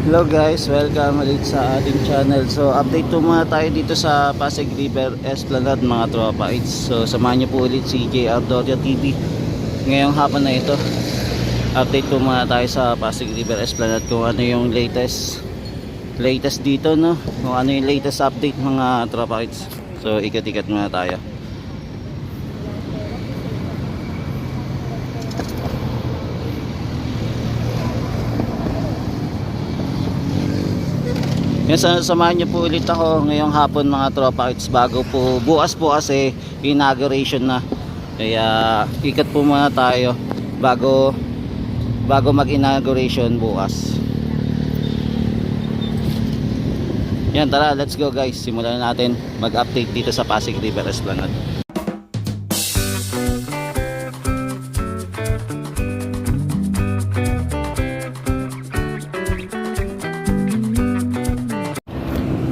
Hello guys, welcome ulit sa ating channel. So update po muna tayo dito sa Pasig River Esplanade mga tropa. So samahan niyo po ulit si JR Doria TV ngayong hapon na ito. Update po muna tayo sa Pasig River Esplanade kung ano yung latest dito, no? Kung ano yung latest update mga tropa. So ikat-ikat muna tayo. Yan, samahan niyo po ulit ako ngayong hapon mga tropa. Bago po bukas po kasi inauguration na, kaya ikat po muna tayo bago mag inauguration bukas. Yan, tara, let's go guys, simulan na natin mag update dito sa Pasig River Esplanade.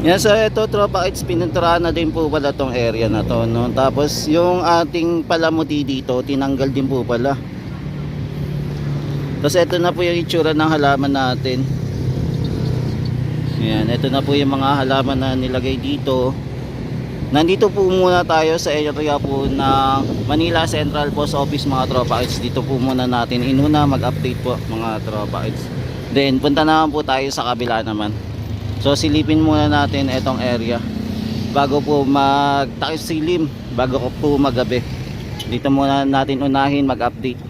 Yan, so ito tropa, pininturahan na din po pala tong area na to, no? Tapos yung ating palamuti dito tinanggal din po pala. Tapos ito na po yung itsura ng halaman natin. Yan, ito na po yung mga halaman na nilagay dito. Nandito po muna tayo sa area po ng Manila Central Post Office mga tropa. Dito po muna natin inuna mag-update po mga tropa. Then punta naman po tayo sa kabila naman. So silipin muna natin itong area bago po magtakip silim, bago po magabi. Dito muna natin unahin mag-update.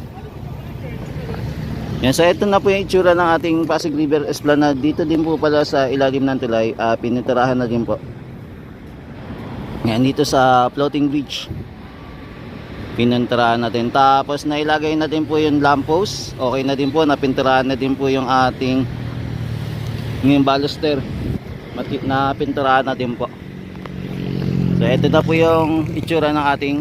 Yan, so ito na po yung itsura ng ating Pasig River Esplanade. Dito din po pala sa ilalim ng tulay, pininturahan na din po. Yan, dito sa floating bridge pininturahan natin. Tapos nailagay na din po yung lamppost. Okay na din po, napinturahan na din po yung ating yung baluster, na pinturahan na din po. So ito na po yung itsura ng ating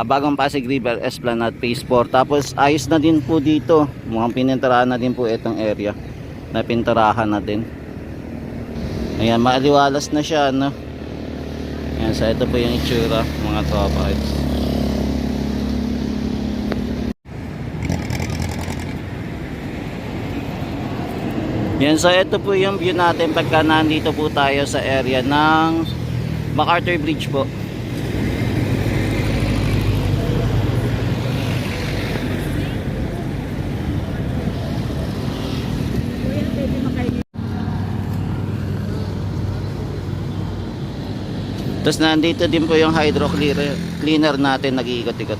bagong Pasig River Esplanade Phase 4. Tapos ayos na din po dito, mukhang pininturahan na din po itong area, na pinturahan na din. Ayan, maaliwalas na siya, no? Ayan, so ito po yung itsura mga tropa. Yan, so ito po yung view natin pagka nandito po tayo sa area ng MacArthur Bridge po. Tapos nandito din po yung hydro cleaner natin, nag-iikot-ikot.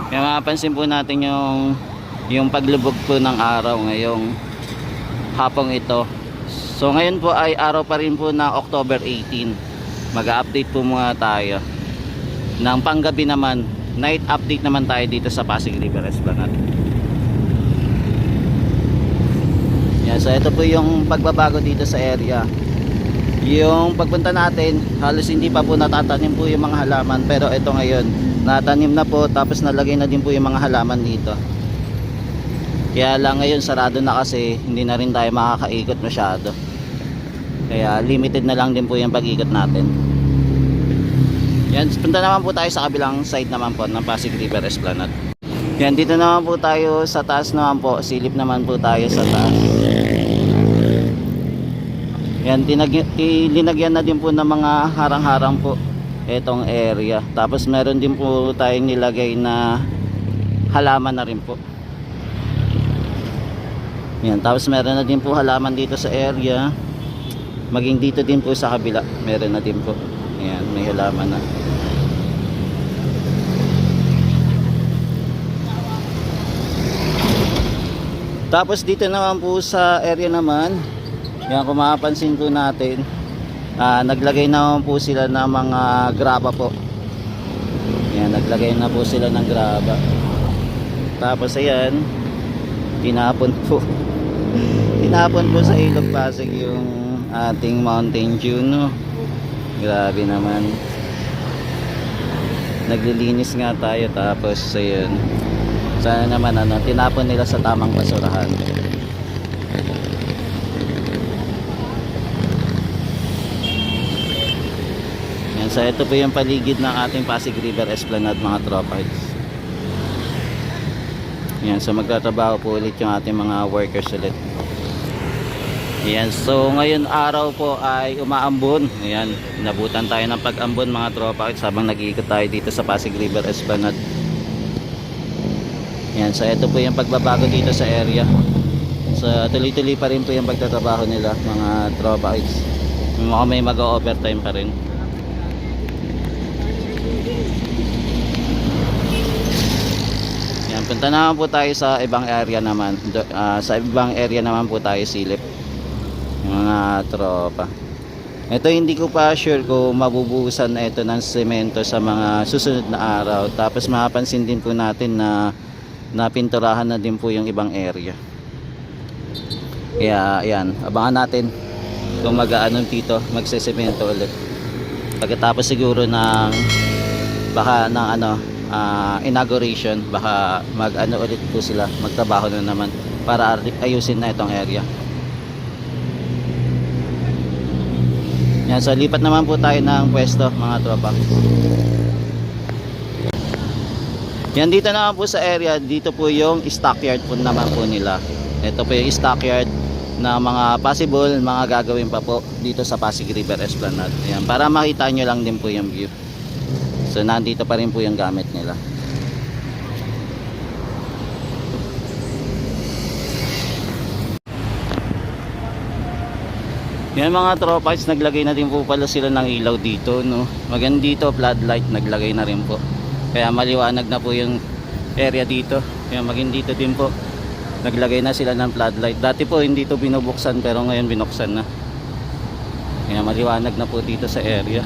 Kaya mapapansin po natin yung paglubog po ng araw ngayong hapong ito. So ngayon po ay araw pa rin po ng October 18. Mag-update po muna tayo ng panggabi naman, night update naman tayo dito sa Pasig River Esplanade. Yan, so ito po yung pagbabago dito sa area. Yung pagpunta natin, halos hindi pa po natatanim po yung mga halaman, pero ito ngayon natanim na po, tapos nalagay na din po yung mga halaman dito. Kaya lang ngayon sarado na kasi hindi na rin tayo makakaikot masyado, kaya limited na lang din po yung pag-ikot natin. Yan, punta naman po tayo sa kabilang side naman po ng Pasig River Esplanade. Yan, dito naman po tayo sa taas naman po, silip naman po tayo sa taas. Yan, linagyan na din po ng mga harang-harang po etong area. Tapos meron din po tayong nilagay na halaman na rin po. Yan, tapos meron na din po halaman dito sa area. Maging dito din po sa kabila, meron na din po. Yan, may halaman na. Tapos dito naman po sa area naman, yan, kung mapapansin po natin, naglagay na po sila ng mga graba po. Yan, naglagay na po sila ng graba. Tapos ayan, tinapon po tinapon po sa Ilog Pasig yung ating Mountain Dew, no? Grabe naman, naglilinis nga tayo, tapos ayun, sana naman tinapon nila sa tamang basurahan. So ito po yung paligid ng ating Pasig River Esplanade mga tropa. Yan, so magtatrabaho po ulit yung ating mga workers ulit. Yan, so ngayon araw po ay umaambon. Yan, nabutan tayo ng pag-ambon mga tropa habang nag-iikot tayo dito sa Pasig River Esplanade. Yan, so ito po yung pagbabago dito sa area. So tuloy-tuloy pa rin po yung pagtatrabaho nila mga tropa. Mukhang may mag-overtime pa rin. Yan, punta naman po tayo sa ibang area naman. Sa ibang area naman po tayo silip. Mga tropa. Ito hindi ko pa sure kung mabubuhusan na ito ng semento sa mga susunod na araw. Tapos mapapansin din po natin na napinturahan na din po yung ibang area. Kaya yan, abangan natin kung mag-aanon dito, magsesemento ulit. Pagkatapos siguro ng baka ng inauguration, baka mag-ano ulit po sila, magtrabaho na naman para ayusin na itong area. Yan, so lipat naman po tayo ng pwesto mga tropa. Yan, dito naman po sa area, dito po yung stockyard po naman po nila. Ito po yung stockyard na mga possible mga gagawin pa po dito sa Pasig River Esplanade. Yan, para makita nyo lang din po yung view. So nandito pa rin po yung gamit nila. Yan mga tropas, naglagay na din po pala sila ng ilaw dito, no. Maganda dito, floodlight naglagay na rin po. Kaya maliwanag na po yung area dito. Yan, maganda dito din po. Naglagay na sila ng floodlight. Dati po hindi ito binubuksan pero ngayon binuksan na. Kaya maliwanag na po dito sa area.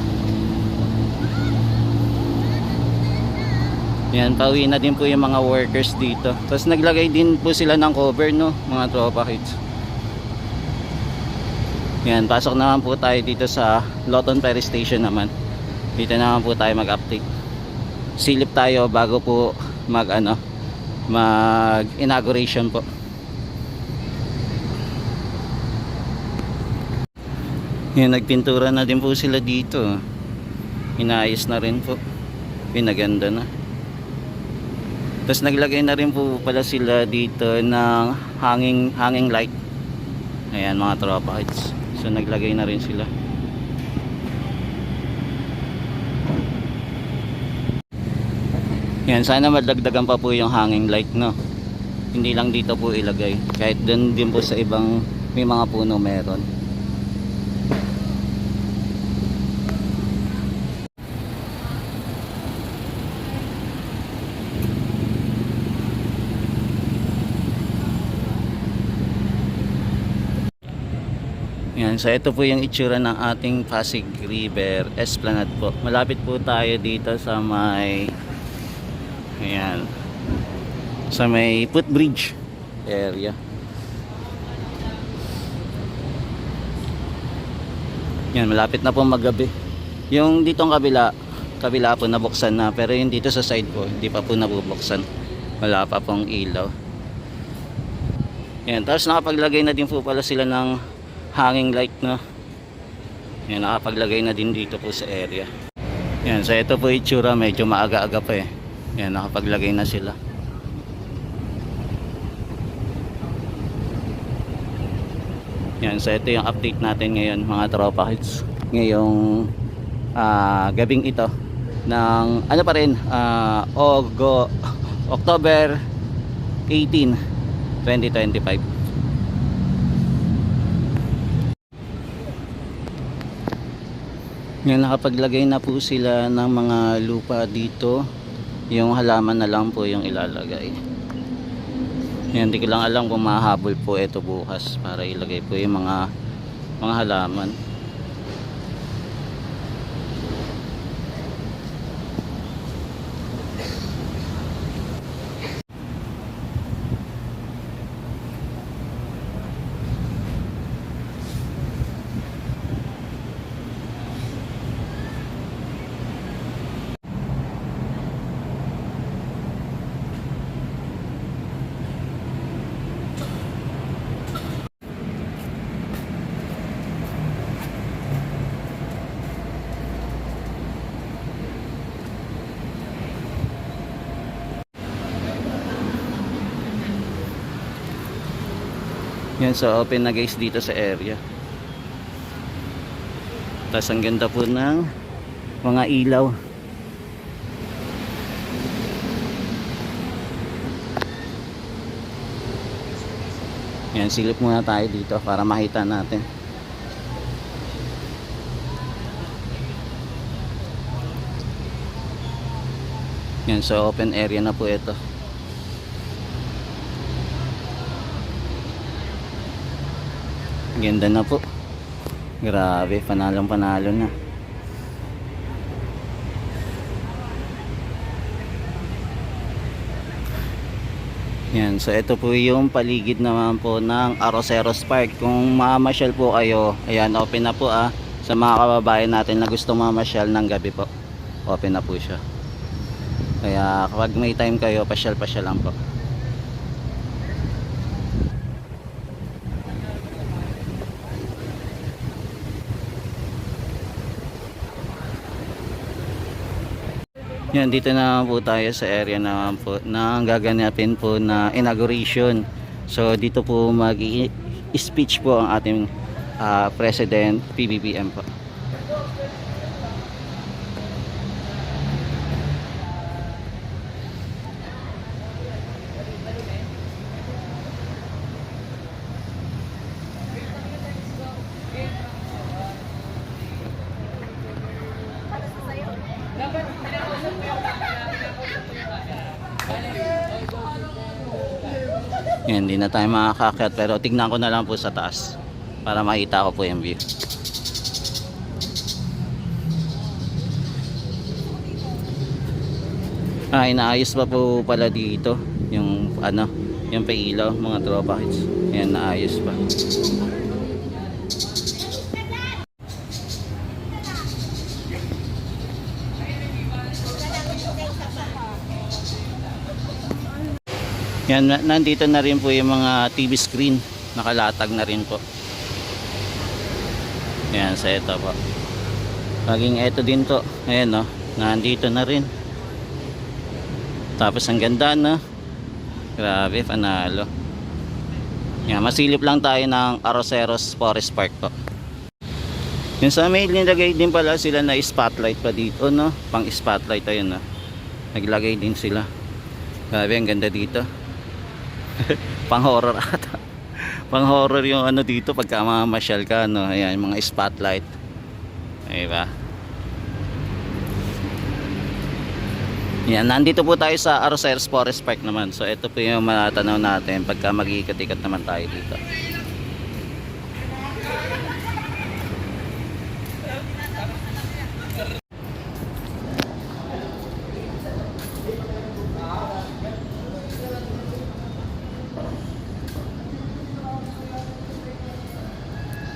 Yan, pauwi na din po yung mga workers dito. Tapos naglagay din po sila ng cover, no, mga tropa kids. Yan, pasok naman po tayo dito sa Loton Ferry Station naman. Dito naman po tayo mag-update. Silip tayo bago po mag-inauguration po. Yan, nagpintura na din po sila dito. Inaayos na rin po. Pinaganda na. Tapos naglagay na rin po pala sila dito ng hanging light. Ayan mga tropa kids. So naglagay na rin sila. Yan, sana madagdagan pa po yung hanging light, no. Hindi lang dito po ilagay. Kahit dun din po sa ibang may mga puno meron. Yan, so ito po yung itsura ng ating Pasig River Esplanade po. Malapit po tayo dito sa may ayan, sa may footbridge area. Yan, malapit na po maggabi. Yung ditong kabila po nabuksan na, pero yung dito sa side po hindi pa po nabubuksan. Wala pa pong ilaw. Yan, tapos nakapaglagay na din po pala sila ng hanging light, no. Yan, nakapaglagay na din dito po sa area. Yan, so ito po itsura, medyo maaga-aga pa eh. Yan, nakapaglagay na sila. Yan, so ito yung update natin ngayon mga tropa kids. Ngayong gabing ito ng ano pa rin, October 18, 2025. Yan, nakapaglagay na po sila ng mga lupa dito. Yung halaman na lang po yung ilalagay. Yan, hindi ko lang alam kung mahabol po ito bukas para ilagay po yung mga halaman. Yan, so open na guys dito sa area. Tapos ang ganda po ng mga ilaw. Yan, silip muna tayo dito para makita natin. Yan, so open area na po ito. Ganda na po. Grabe, panalong panalo na. Yan, so ito po yung paligid naman po ng Arroceros Park. Kung mamasyal po kayo, ayan, open na po sa mga kababayan natin na gusto mamasyal ng gabi po. Open na po siya. Kaya kapag may time kayo, pasyal-pasyal lang po. Yan, dito na po tayo sa area naman po na gaganapin po na inauguration. So dito po mag-speech po ang ating President PBBM po. Yan, hindi na tayo makakakyat pero tignan ko na lang po sa taas para makita ko po yung view. Inaayos pa po pala dito yung yung pailaw mga tropa kids. Yan, naayos pa. Yan, nandito na rin po yung mga TV screen, nakalatag na rin po. Yan, sa ito po. Maging ito din to. Ayan, no, nandito na rin. Tapos ang ganda, no? Grabe, panalo. Yan, masilip lang tayo ng Arroceros Forest Park po. Yung sa may nilagay din pala sila na spotlight pa dito, no? Pang spotlight ayun, no? Naglagay din sila. Grabe, ang ganda dito. Pang horror ata. Pang horror yung dito pagka mamasyal ka, no? Ayan, mga spotlight. Diba? Yan, nandito po tayo sa Arroceros Forest Park naman. So ito po yung matatanaw natin pagka mag-iikot-ikot naman tayo dito.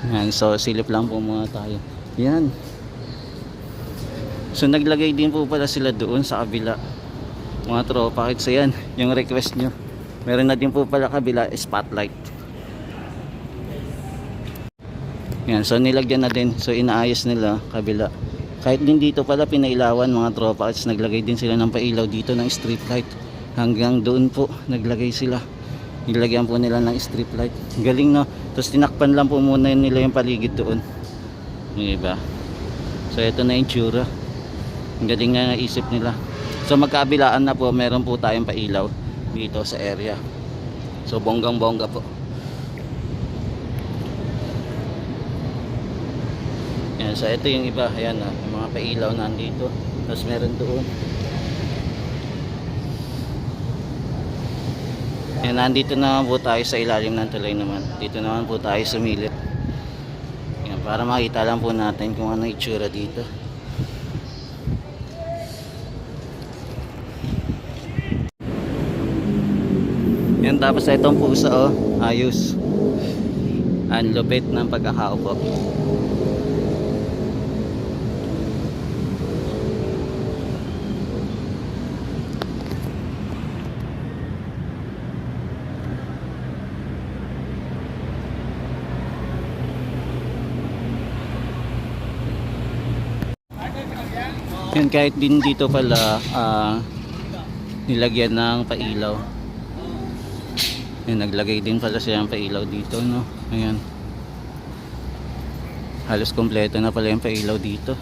Yan, so silip lang po muna tayo. Yan. So naglagay din po pala sila doon sa kabila. Mga tropa, so yan, yung request nyo. Meron na din po pala kabila spotlight. Yan, so nilagyan na din. So inaayos nila kabila. Kahit din dito pala pinailawan mga tropa, at naglagay din sila ng pailaw dito ng street light. Hanggang doon po naglagay sila. Nilagyan po nila ng street light. Galing, no? Tapos tinakpan lang po muna nila yung paligid doon. Diba? So ito na yung tsura. Ang galing na naisip nila. So magkabilaan na po, meron po tayong pailaw dito sa area. So bonggang bongga po. Yan, so ito yung iba. Ayan, yung mga pailaw nandito. Tapos meron doon. Yan, nandito naman po tayo sa ilalim ng tulay naman. Dito naman po tayo sumilip. Yan, para makita lang po natin kung ano itsura dito. Yan, tapos itong pusa, ayos. Ang lupit ng pagkakaupo. Yan, kahit din dito pala nilagyan ng pailaw. Yan, naglagay din pala siya ng pailaw dito, no? Ayan. Halos kompleto na pala yung pailaw dito.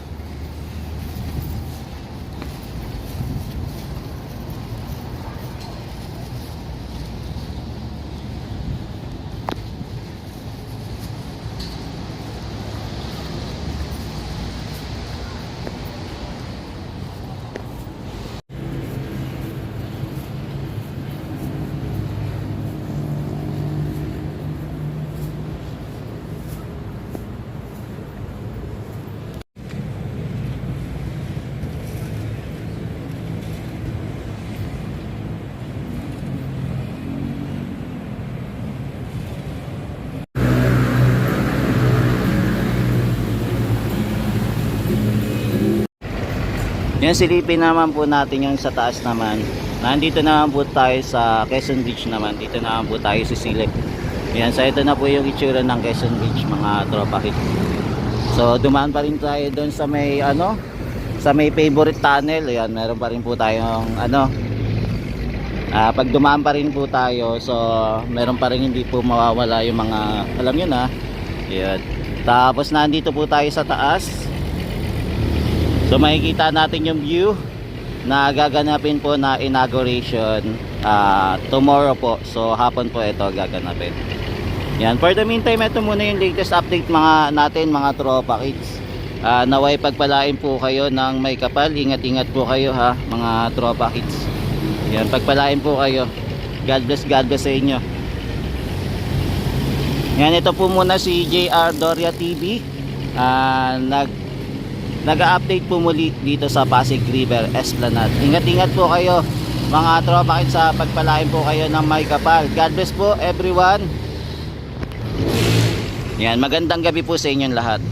Yan, silipin naman po natin yung sa taas naman. Nandito naman po tayo sa Quezon Beach naman. Dito naman po tayo sisilip. Yan, so ito na po yung itsura ng Quezon Beach, mga tropa hit. So dumaan pa rin tayo doon sa may sa may favorite tunnel. Ayan, meron pa rin po tayong pag dumaan pa rin po tayo, so meron pa rin hindi po mawawala yung mga, alam nyo na. Ayan. Tapos nandito po tayo sa taas. So makikita natin yung view na gaganapin po na inauguration tomorrow po. So hapon po ito gaganapin. Yan, for the meantime, ito muna yung latest update mga tropa kids. Naway pagpalain po kayo ng may kapal. Ingat-ingat po kayo ha, mga tropa kids. Yan, pagpalain po kayo. God bless sa inyo. Yan, ito po muna si JR Doria TV. Nag-update po muli dito sa Pasig River Esplanade. Ingat-ingat po kayo mga tropa kids, sa pagpalain po kayo ng may kapal. God bless po everyone. Yan, magandang gabi po sa inyong lahat.